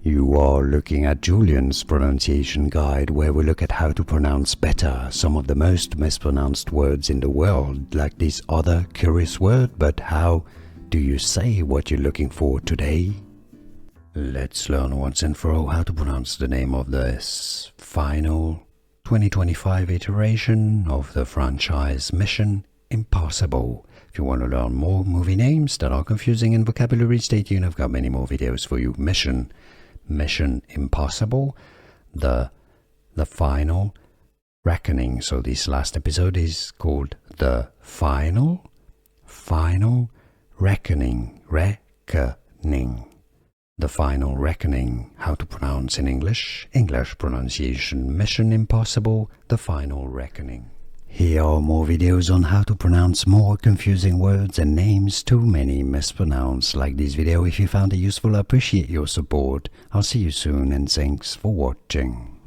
You are looking at Julian's pronunciation guide, where we look at how to pronounce better some of the most mispronounced words in the world, like this other curious word. But how do you say what you're looking for today? Let's learn once and for all how to pronounce the name of this final 2025 iteration of the franchise Mission Impossible. If you want to learn more movie names that are confusing in vocabulary, stay tuned. I've got many more videos for you. Mission Impossible, the final reckoning. So this last episode is called the final reckoning. The final reckoning. How to pronounce in English pronunciation. Mission Impossible, the final reckoning. Here are more videos on how to pronounce more confusing words and names too many mispronounced. Like this video if you found it useful. I appreciate your support. I'll see you soon and thanks for watching.